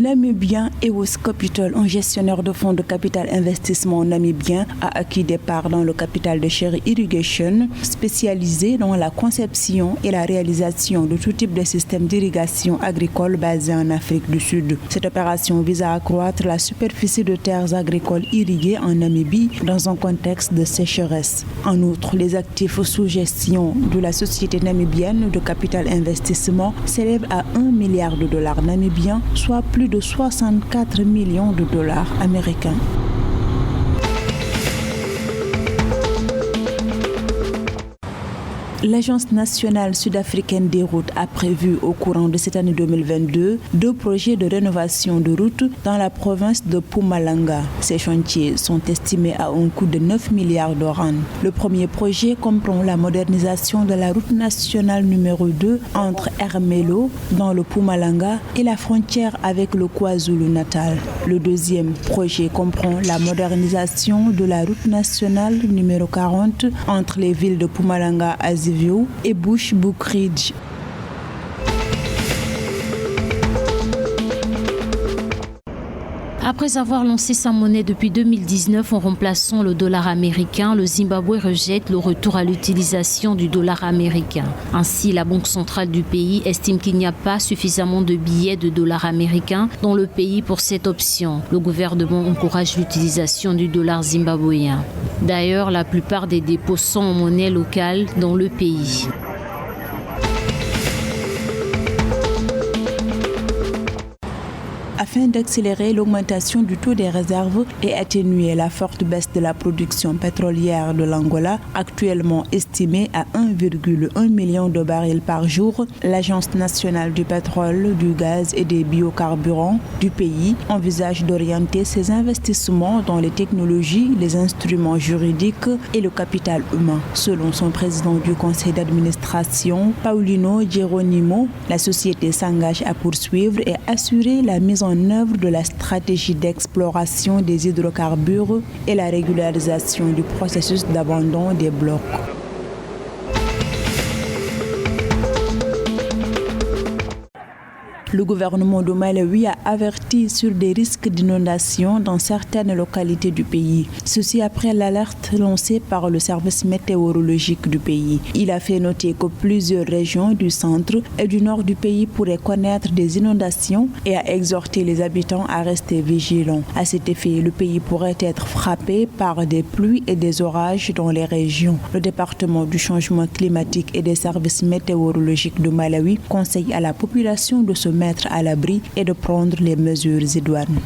Namibien EOS Capital, un gestionnaire de fonds de capital investissement namibien, a acquis des parts dans le capital de Cherry Irrigation, spécialisé dans la conception et la réalisation de tout type de systèmes d'irrigation agricole basés en Afrique du Sud. Cette opération vise à accroître la superficie de terres agricoles irriguées en Namibie dans un contexte de sécheresse. En outre, les actifs sous gestion de la société namibienne de capital investissement s'élèvent à 1 milliard de dollars namibiens, soit plus de 64 millions de dollars américains. L'Agence nationale sud-africaine des routes a prévu au courant de cette année 2022 2 projets de rénovation de routes dans la province de Mpumalanga. Ces chantiers sont estimés à un coût de 9 milliards de rand. Le premier projet comprend la modernisation de la route nationale numéro 2 entre Ermelo, dans le Mpumalanga, et la frontière avec le KwaZulu-Natal. Le deuxième projet comprend la modernisation de la route nationale numéro 40 entre les villes de Mpumalanga, Azivio et Bushbuckridge. Après avoir lancé sa monnaie depuis 2019 en remplaçant le dollar américain, le Zimbabwe rejette le retour à l'utilisation du dollar américain. Ainsi, la Banque centrale du pays estime qu'il n'y a pas suffisamment de billets de dollars américains dans le pays pour cette option. Le gouvernement encourage l'utilisation du dollar zimbabwéen. D'ailleurs, la plupart des dépôts sont en monnaie locale dans le pays. Afin d'accélérer l'augmentation du taux des réserves et atténuer la forte baisse de la production pétrolière de l'Angola, actuellement estimée à 1,1 million de barils par jour, l'Agence nationale du pétrole, du gaz et des biocarburants du pays envisage d'orienter ses investissements dans les technologies, les instruments juridiques et le capital humain. Selon son président du conseil d'administration, Paulino Geronimo, la société s'engage à poursuivre et assurer la mise en œuvre de la stratégie d'exploration des hydrocarbures et la régularisation du processus d'abandon des blocs. Le gouvernement de Malawi a averti sur des risques d'inondation dans certaines localités du pays. Ceci après l'alerte lancée par le service météorologique du pays. Il a fait noter que plusieurs régions du centre et du nord du pays pourraient connaître des inondations et a exhorté les habitants à rester vigilants. À cet effet, le pays pourrait être frappé par des pluies et des orages dans les régions. Le département du changement climatique et des services météorologiques de Malawi conseille à la population de se mettre à l'abri et de prendre les mesures idoines.